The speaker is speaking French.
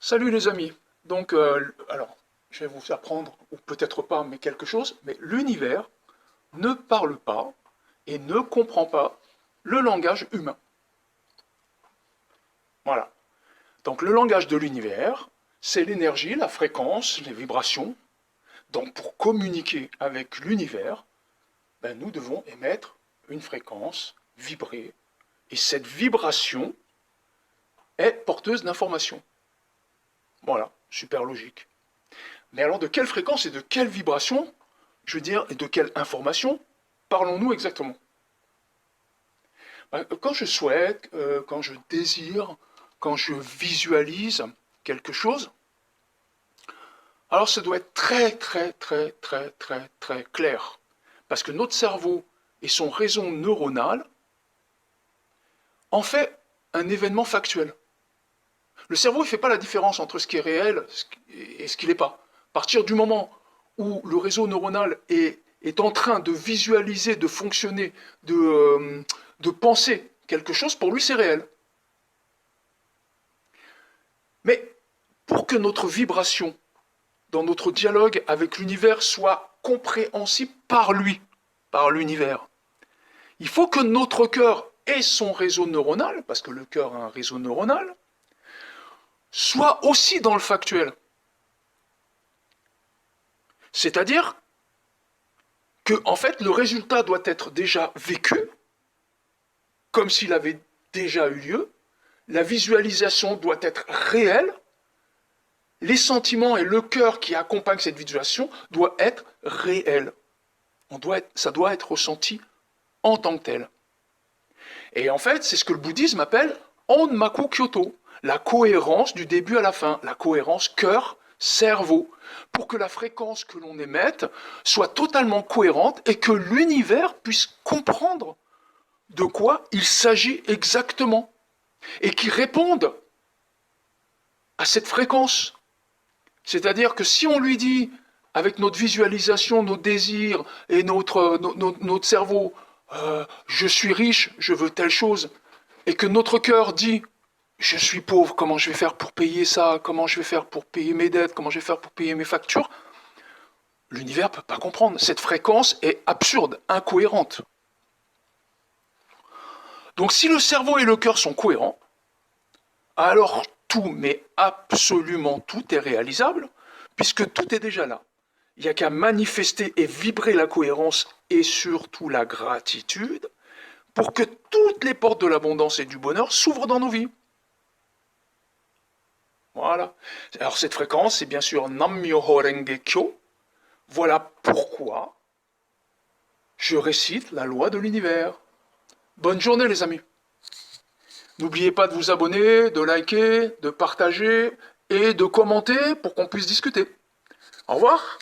Salut les amis. Donc, alors, je vais vous apprendre, ou peut-être pas, mais quelque chose, mais l'univers ne parle pas et ne comprend pas le langage humain. Voilà. Donc, le langage de l'univers, c'est l'énergie, la fréquence, les vibrations. Donc, pour communiquer avec l'univers, ben, nous devons émettre une fréquence, vibrer, et cette vibration est porteuse d'informations. Voilà, super logique. Mais alors de quelle fréquence et de quelle vibration, je veux dire, et de quelle information parlons-nous exactement? Quand je souhaite, quand je désire, quand je visualise quelque chose, alors ça doit être très très très très très très clair. Parce que notre cerveau et son réseau neuronal en fait un événement factuel. Le cerveau ne fait pas la différence entre ce qui est réel et ce qui n'est pas. À partir du moment où le réseau neuronal est en train de visualiser, de fonctionner, de penser quelque chose, pour lui c'est réel. Mais pour que notre vibration dans notre dialogue avec l'univers soit compréhensible par lui, par l'univers, il faut que notre cœur et son réseau neuronal, parce que le cœur a un réseau neuronal, soit aussi dans le factuel. C'est-à-dire que, en fait, le résultat doit être déjà vécu, comme s'il avait déjà eu lieu, la visualisation doit être réelle, les sentiments et le cœur qui accompagnent cette visualisation doivent être réels. Ça doit être ressenti en tant que tel. Et en fait, c'est ce que le bouddhisme appelle Onmaku Kyoto, la cohérence du début à la fin, la cohérence cœur-cerveau, pour que la fréquence que l'on émette soit totalement cohérente et que l'univers puisse comprendre de quoi il s'agit exactement et qui réponde à cette fréquence. C'est-à-dire que si on lui dit, avec notre visualisation, nos désirs et notre cerveau, je suis riche, je veux telle chose, et que notre cœur dit, je suis pauvre, comment je vais faire pour payer ça, comment je vais faire pour payer mes dettes, comment je vais faire pour payer mes factures, l'univers ne peut pas comprendre. Cette fréquence est absurde, incohérente. Donc si le cerveau et le cœur sont cohérents, alors tout, mais absolument tout est réalisable, puisque tout est déjà là. Il n'y a qu'à manifester et vibrer la cohérence et surtout la gratitude pour que toutes les portes de l'abondance et du bonheur s'ouvrent dans nos vies. Voilà. Alors cette fréquence, c'est bien sûr Nam-myoho Renge Kyo. Voilà pourquoi je récite la loi de l'univers. Bonne journée les amis. N'oubliez pas de vous abonner, de liker, de partager et de commenter pour qu'on puisse discuter. Au revoir.